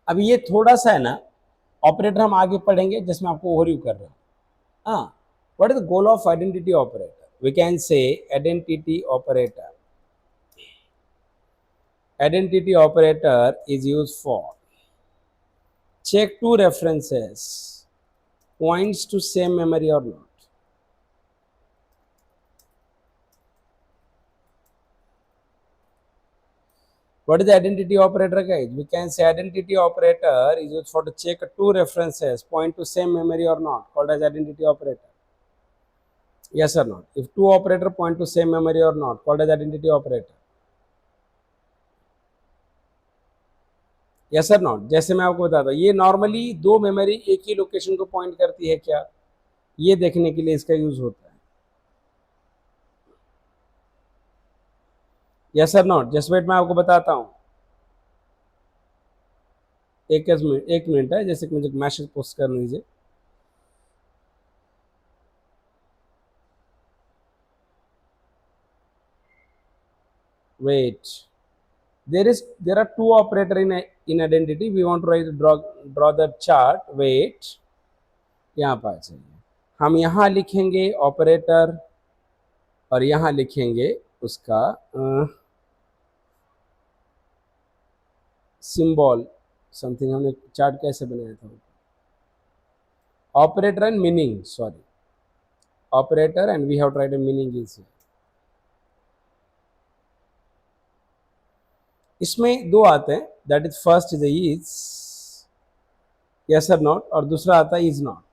अब ये थोड़ा सा है ना, ऑपरेटर हम आगे पढ़ेंगे जिसमें आपको ओवरव्यू कर रहा हूँ। हाँ, what is the goal of identity operator? We can say identity operator. Identity operator is used for check two references points to same memory or not. What is the identity operator, guys? We can say identity operator is used for to check two references point to same memory or not, called as identity operator. Yes or not? If two operator point to same memory or not, called as identity operator. Yes sir not. जैसे मैं आपको बताता हूँ, ये normally दो memory एक ही location को point करती है क्या, ये देखने के लिए इसका यूज होता है। Yes sir not. Just wait, मैं आपको बताता हूँ। एक मिनट है, जैसे कि मुझे मैसेज पोस्ट कर दीजिए। Wait, there are two operator in identity. We want to draw the chart. Wait, यहाँ पर आ जाइए। हम यहाँ लिखेंगे ऑपरेटर और यहाँ लिखेंगे उसका सिंबल समथिंग। हमने चार्ट कैसे बनाया था? Operator and meaning, sorry, operator and we have tried a meaning is here. इसमें दो आते हैं, that is first is is, yes और नॉट, और दूसरा आता है is not.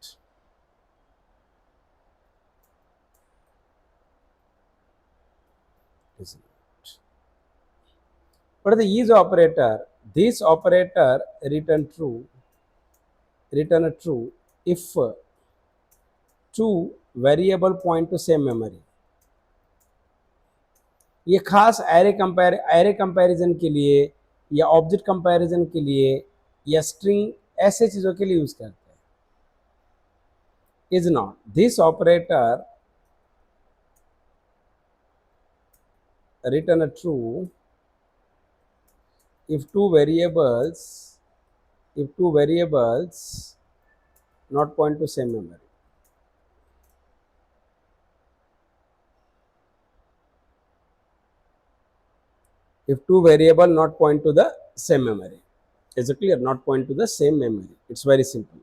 But the is operator, this operator return a true if two variable point to same memory. ये खास एरे कंपैरिजन के लिए या ऑब्जेक्ट कंपैरिजन के लिए या स्ट्रिंग ऐसे चीजों के लिए यूज करते हैं। Is not, this operator return a true if two variables not point to same memory. If two variable not point to the same memory. Is it clear? Not point to the same memory. It's very simple.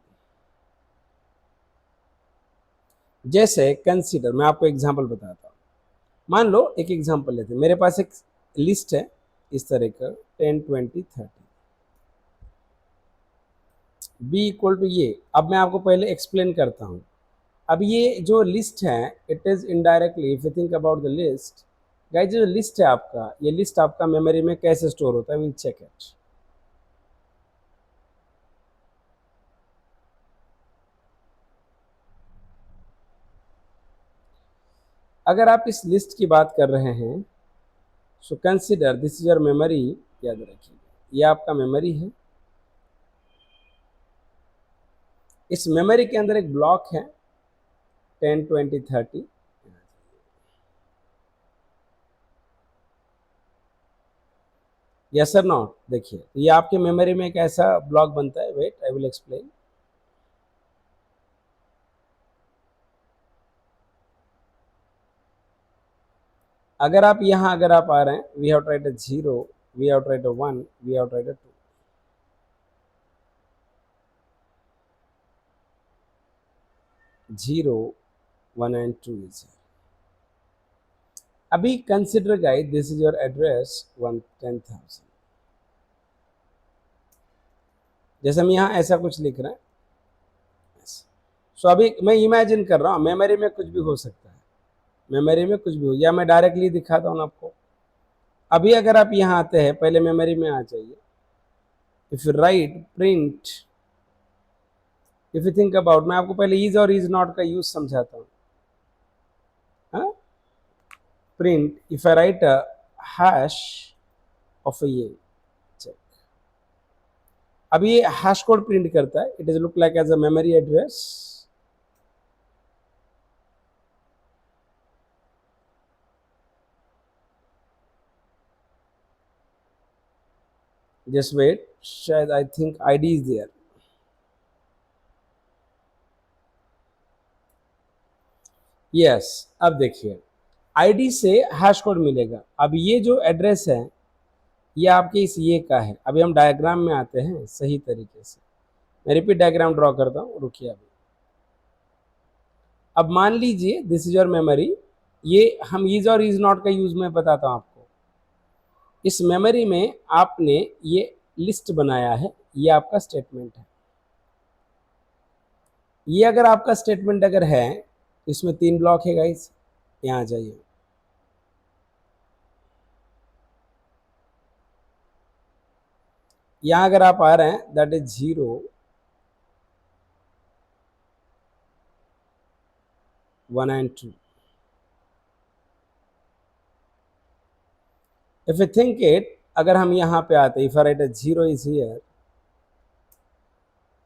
जैसे consider, मैं आपको example बताता हूँ। मान लो एक example लेते हैं, मेरे पास एक लिस्ट है इस तरह का 10 20 30 बी इक्वल टू ये। अब मैं आपको पहले एक्सप्लेन करता हूँ। अब ये जो लिस्ट है, it is indirectly, if you think about the list guys, जो लिस्ट है आपका, ये लिस्ट आपका मेमोरी में कैसे स्टोर होता है, विल चेक इट। अगर आप इस लिस्ट की बात कर रहे हैं, so consider this is your memory. याद रखिएगा, ये आपका मेमोरी है। इस मेमोरी के अंदर एक ब्लॉक है 10 20 30। Yes sir not. देखिए, ये आपके मेमोरी में एक ऐसा ब्लॉक बनता है। Wait, I will explain. अगर आप यहाँ अगर आप आ रहे हैं, we have tried 0, we have tried 1, we have tried 2। 0 1 and 2 is. अभी consider guys, this is your address 10,000। जैसे हम यहाँ ऐसा कुछ लिख रहे हैं। सो अभी मैं इमेजिन कर रहा हूँ, मेमोरी में कुछ भी हो सकता है, मेमोरी में कुछ भी हो, या मैं डायरेक्टली दिखाता हूँ आपको। अभी अगर आप यहाँ आते हैं, पहले मेमोरी में आ जाइए। If you right print, if you think about, मैं आपको पहले इज और इज नॉट का यूज समझाता हूँ। Print, if I write a hash of ये, चेक। अब ये हैश कोड प्रिंट करता है, it is look like as a memory address. Just wait, शायद I think ID is there. Yes, अब देखिए आईडी से हैश कोड मिलेगा। अब ये जो एड्रेस है ये आपके इस ये का है। अभी हम डायग्राम में आते हैं सही तरीके से। मैं रिपीट डायग्राम ड्रॉ करता हूँ, रुकिए अभी। अब मान लीजिए दिस इज योर मेमोरी। ये हम इज और इज नॉट का यूज मैं बताता हूँ आपको। इस मेमोरी में आपने ये लिस्ट बनाया है, ये आपका स्टेटमेंट है। ये अगर आपका स्टेटमेंट अगर है, इसमें 3 ब्लॉक है गाइस, यहाँ आ जाइए। यहाँ अगर आप आ रहे हैं that is 0 1 and 2। If you think it, अगर हम यहाँ पे आते, if I right 0 is here,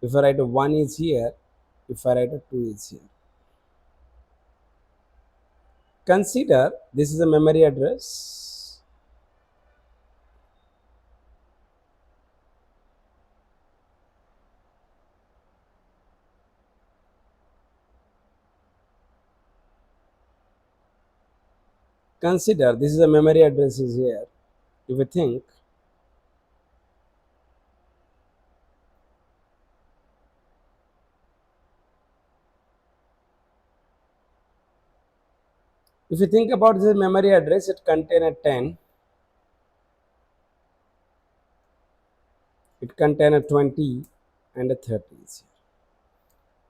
if I right 1 is here, if I right 2 is here, consider this is a memory address। Consider this is a memory address is here। If you think about this memory address, it contain a 10, it contain a 20 and a 30 is here,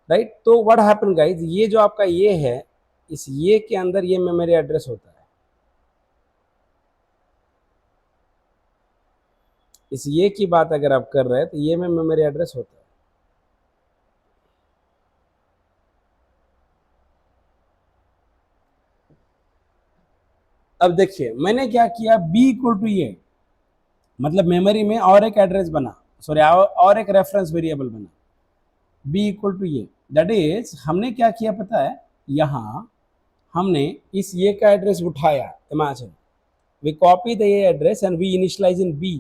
right? तो what happen guys, ये जो आपका ये है, इस ये के अंदर ये मेमोरी एड्रेस होता है। इस ये की बात अगर आप कर रहे हैं तो ये में मेमोरी एड्रेस होता है। अब देखिए मैंने क्या किया, b इक्वल टू ये, मतलब मेमोरी में और एक एड्रेस बना, सॉरी और एक रेफरेंस वेरिएबल बना, b इक्वल टू ये। दैट इज हमने क्या किया पता है, यहाँ हमने इस ये का एड्रेस उठाया, इमेजिन वी कॉपी द ये address and we initialize in b।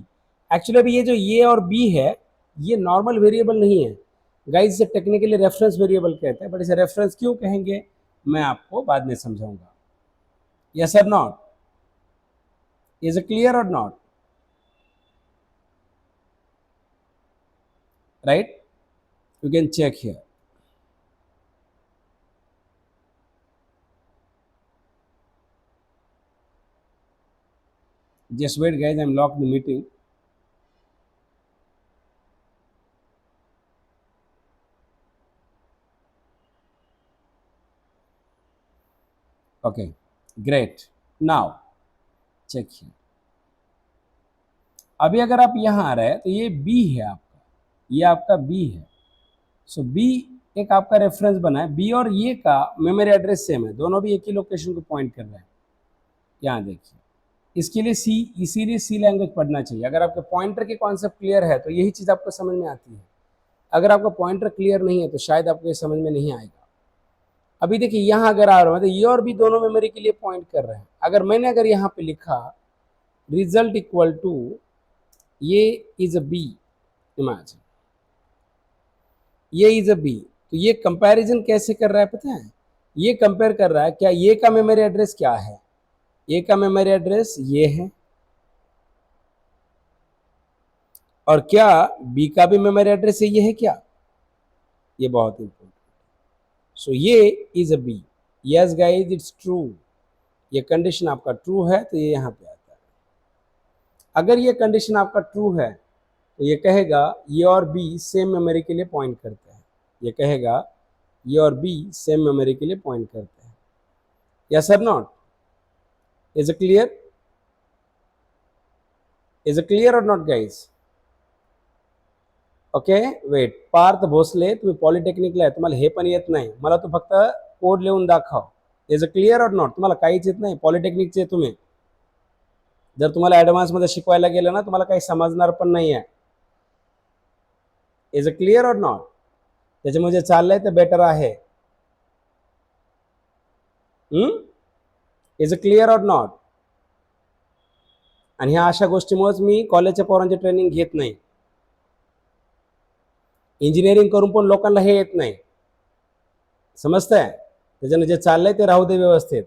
Actually अभी ये जो ये और b है ये नॉर्मल वेरिएबल नहीं है गाइस, इसे टेक्निकली रेफरेंस वेरिएबल कहते हैं, बट इसे रेफरेंस क्यों कहेंगे मैं आपको बाद में समझाऊंगा। यस और नॉट, इज इट क्लियर और not, right? You can check here। Just wait guys, I'm locked the meeting। Okay, great। Now check here। अभी अगर आप यहाँ आ रहे हैं तो ये B है आपका, ये आपका B है। सो B एक आपका रेफरेंस बना है, B और ये का मेमोरी एड्रेस सेम है, दोनों भी एक ही लोकेशन को पॉइंट कर रहे हैं। यहाँ देखिए, इसके लिए C, इसीलिए C लैंग्वेज पढ़ना चाहिए। अगर आपके पॉइंटर के कॉन्सेप्ट क्लियर है तो यही चीज़ आपको समझ में आती है। अगर आपका पॉइंटर क्लियर नहीं है तो शायद आपको ये समझ में नहीं आएगा। अभी देखिए यहाँ अगर आ रहा है तो ये और भी दोनों मेमोरी के लिए पॉइंट कर रहे हैं। अगर यहाँ पे लिखा रिजल्ट इक्वल टू ये इज अ बी, इमेजिन ये इज अ बी, तो ये कंपैरिजन कैसे कर रहा है पता है, ये कंपेयर कर रहा है क्या ये का मेमोरी एड्रेस क्या है, ए का मेमोरी एड्रेस ये है और क्या बी का भी मेमोरी एड्रेस ये है क्या, ये बहुत इंपॉर्टेंट। सो ये is a B. Yes guys it's true, ये कंडीशन आपका ट्रू है तो ये यहाँ पे आता है। अगर ये कंडीशन आपका ट्रू है तो ये कहेगा ये और बी सेम मेमोरी के लिए पॉइंट करते हैं, ये कहेगा ये और बी सेम मेमोरी के लिए पॉइंट करते हैं। यस और not, is it clear, is it clear और not guys? Okay wait, Parth Bhosale तुम्ही पॉलिटेक्निकला आहे, तुम्हाला हे पण येत नाही, मला तो फक्त कोड लिहून दाखव। इज इट क्लियर और नॉट? तुम्हाला काहीच येत नाही, पॉलिटेक्निकचे तुम्ही, जर तुम्हाला ॲडव्हान्समध्ये शिकवायला गेलं ना तुम्हाला काही समजणार पण नाही आहे। इज इट क्लियर और नॉट? त्याच्यामुळे जे चाललंय ते बेटर आहे। इज इट क्लियर और नॉट? आणि ह्या अशा गोष्टीमुळेच मी कॉलेजच्या पोरांची ट्रेनिंग घेत नाही. इंजिनिअरिंग करून पण लोकांना हे येत नाही, समजतंय? त्याच्यानं जे चाललंय ते राहू दे व्यवस्थित.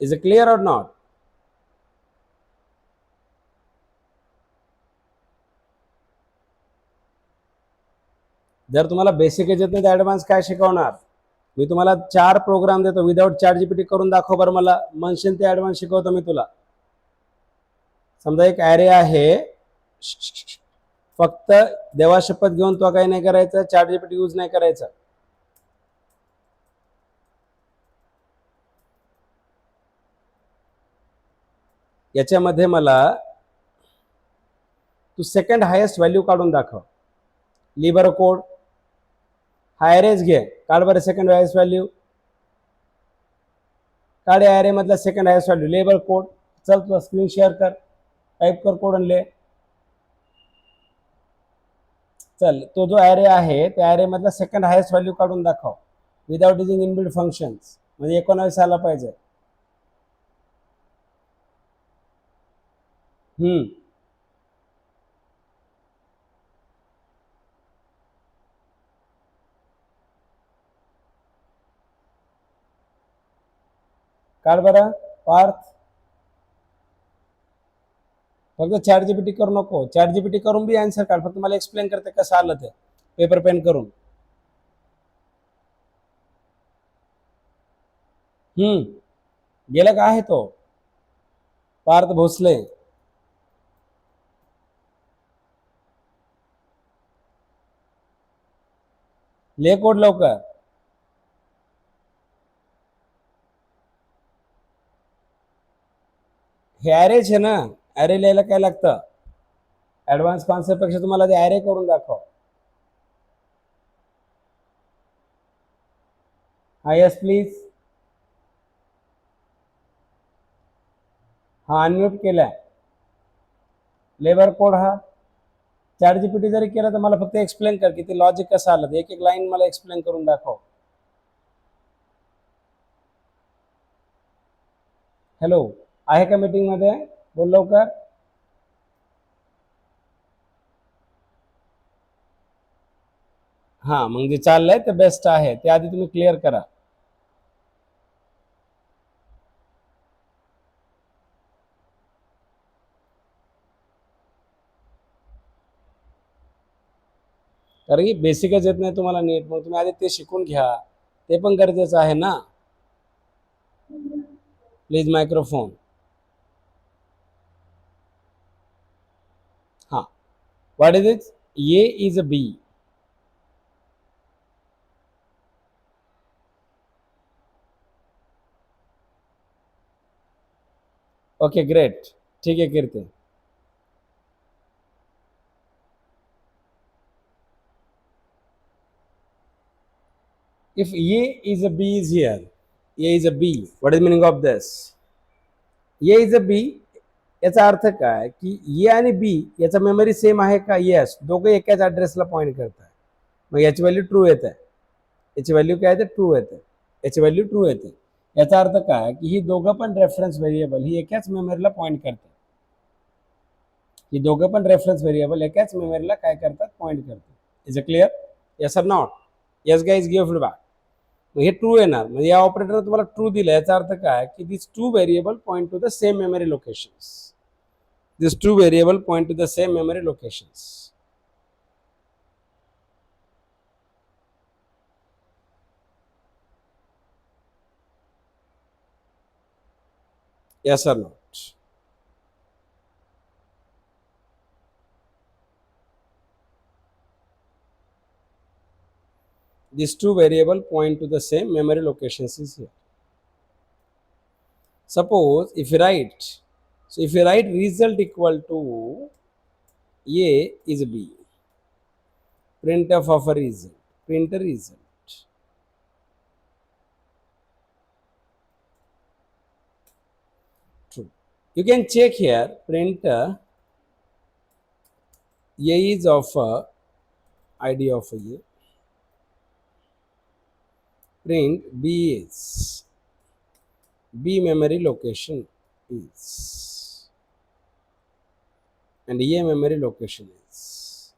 Is it clear or not? जर तुम्हाला बेसिक येत नाही तर ॲडव्हान्स काय शिकवणार? मी तुम्हाला 4 प्रोग्राम देतो, विदाउट ChatGPT करून दाखव बरं मला, म्हणशील ते ॲडव्हान्स शिकवतो मी तुला. समजा एक ॲरे आहे, फक्त देवा शपथ घेऊन तो काही नाही करायचं, ChatGPT यूज नाही करायचं. याच्यामध्ये मला तू सेकंड हायेस्ट व्हॅल्यू काढून दाखव. लिबर कोड हा ॲरेज घे, काढ बरं सेकंड हायेस्ट व्हॅल्यू, काढ ॲरे मधला second highest value. Labour code, चल तुला स्क्रीन शेअर कर, टाईप कर कोड आणि ले. चल तो जो ॲरे आहे त्या ॲरे मधला सेकंड हायेस्ट व्हॅल्यू काढून दाखव, विदाउट युजिंग इनबिल्ट फंक्शन्स. म्हणजे 19 आला पाहिजे. काढ बरं पार्थ. फक्त ChatGPT करू नको, ChatGPT करून बी आन्सर काढ, फक्त मला एक्सप्लेन करते कसं आलं ते पेपर पेन करून. गेला का आहे तो पार्थ भोसले? ले कोड लवकर. हे ॲरेच आहे ना, ॲरे लिहायला काय लागतं? ॲडव्हान्स कॉन्सेप्ट पेक्षा तुम्हाला ते ॲरे करून दाखव. हा यस प्लीज. हा अनम्यूट केलाय. लेबर कोड हा ChatGPT जरी केला तर मला फक्त एक्सप्लेन कर की ते लॉजिक कसं आलं, एक एक लाईन मला एक्सप्लेन करून दाखव. हॅलो, आहे का मीटिंग मध्ये? बोल लवकर. हा मग जे चाललंय ते बेस्ट आहे, ते आधी तुम्ही क्लिअर करा. कारण की बेसिकच येत नाही तुम्हाला नीट, मग तुम्ही आधी ते शिकून घ्या, ते पण गरजेचं आहे ना. Please microphone. हा, what is it? A is a B. Okay great, ठीक है कीर्ति. If A is a B is here, A is a B, what is the meaning of this? A is a B याचा अर्थ काय की ए आणि B याचा memory same आहे का? Yes, दोघे एकाच ॲड्रेसला पॉईंट करत आहे. मग याची व्हॅल्यू ट्रू येत आहे, याची व्हॅल्यू काय येते? ट्रू येते, याची व्हॅल्यू ट्रू येते. याचा अर्थ काय की ही दोघं पण रेफरन्स व्हेरिएबल ही एकाच मेमरीला पॉईंट करतात. ही दोघं पण रेफरन्स व्हेरिएबल एकाच मेमरीला काय करतात? पॉईंट करतात. Is a clear? Yes or not? Yes guys give feedback. हे ट्रू येणार, म्हणजे या ऑपरेटरने तुम्हाला ट्रू दिलं, याचा अर्थ काय की this two variable point two the same memory locations. This two variable point two the same memory locations. yes or not? These two variable point to the same memory locations is here. Suppose if you write, so if you write result equal to A is B, printf of a result, print a result. True. You can check here, print A is of a ID of a print B memory location is, and A memory location is.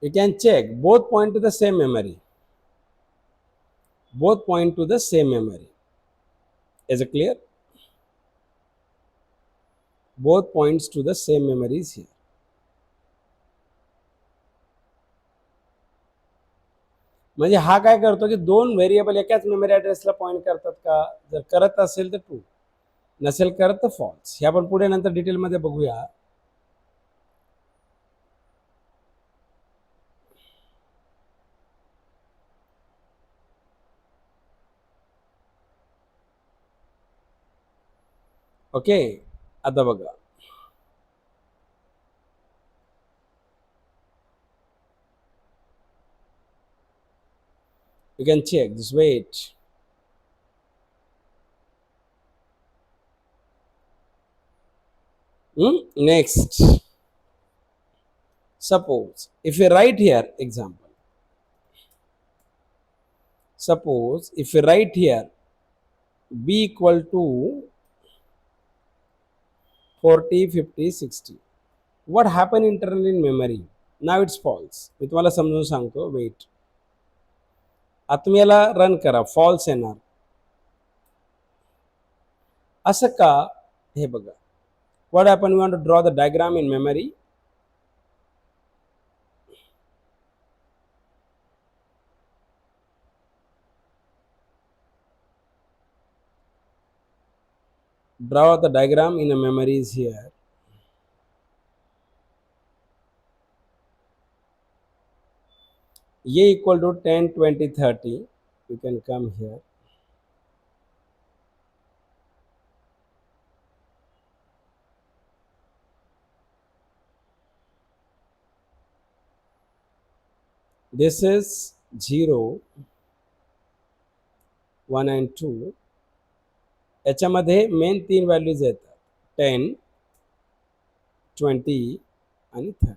You can check, both point to the same memory. Both point to the same memory. Is it clear? Both points to the same memories here. म्हणजे हा काय करतो की दोन variable एकाच memory ॲड्रेसला point करतात का? जर करत असेल तर ट्रू, नसेल करत तर फॉल्स. हे आपण पुढे नंतर डिटेलमध्ये बघूया. ओके, आता बघा. You can check this. Wait. Next, suppose if we write here example. Suppose if we write here B equal to 40, 50, 60. What happened internally in memory? Now it's false. मी तुम्हाला समजून सांगतो. वेट, आता तुम्ही याला रन करा, false येणार. असं का? हे बघा. What happened? We want to draw the diagram in memory. Draw the diagram in a memory is here. A equal to 10, 20, 30. You can come here. This is 0, 1 and 2. याच्यामध्ये main 3 values येतात, 10, 20 आणि 30.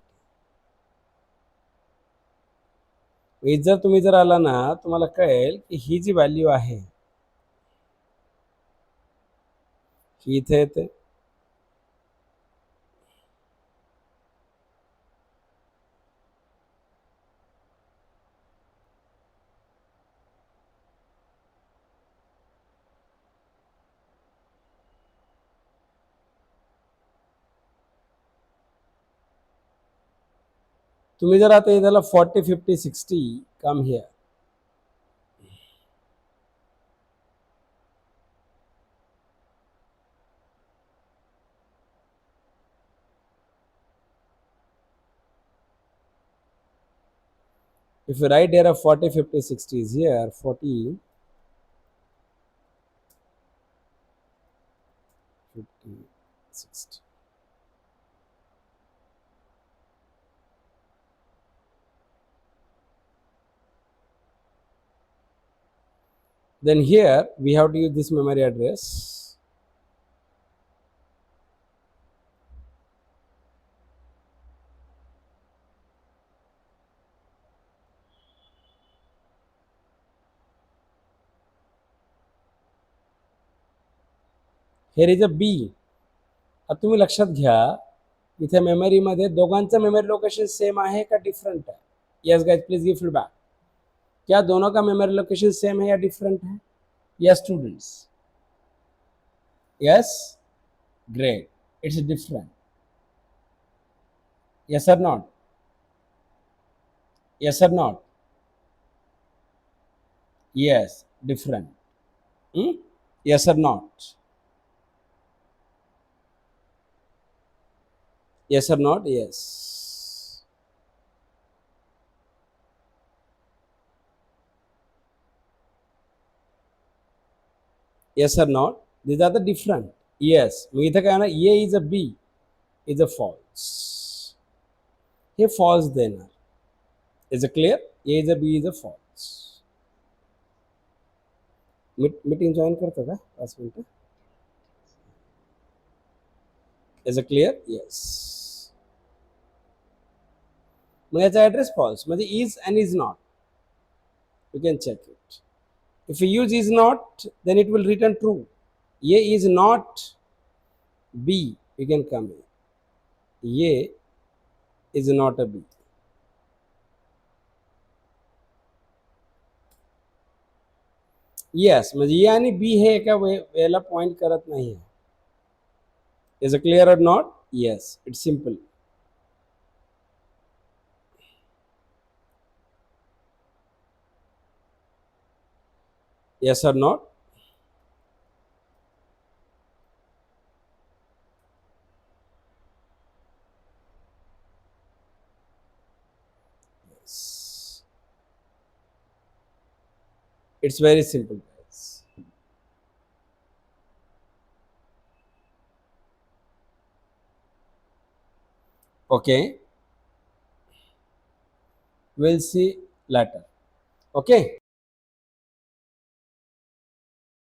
जर तुम्ही जर आला ना, तुम्हाला कळेल की ही जी व्हॅल्यू आहे ही इथे येते. तुम्ही जर आता इथला 40, 50, 60 come here. If you write here a 40, 50, 60 is here, 40, 50, 60. Then here we have to use this memory address. Here is a B. आता तुम्ही लक्षात घ्या, इथे मेमरीमध्ये दोघांचं मेमरी लोकेशन सेम आहे का डिफरंट है? Yes guys, please give feedback. क्या दोनों का मेमोरी लोकेशन सेम है या डिफरेंट है? Yes students, yes, great, it's different. Yes और नॉट? यस और नॉट? Yes, different. यस और not? Yes or not? Yes. Yes or not? These are the different. Yes. मी इथं काय ना, A is a B is a false. हे false देणार. Is it clear? A is a B is a false. Meeting join करतो का 5 मिनिटं? Is it clear? Yes. मग याचा address false म्हणजे is and is not. You can check it. If you use is not, then it will return true. A is not B. You can come in. A is not a B. Yes, म्हणजे ए आणि B हे एका वेळेला point करत नाही आहे. Is it clear or not? Yes, it's simple. Yes or not? Yes. It's very simple, guys. Okay, we'll see later. Okay.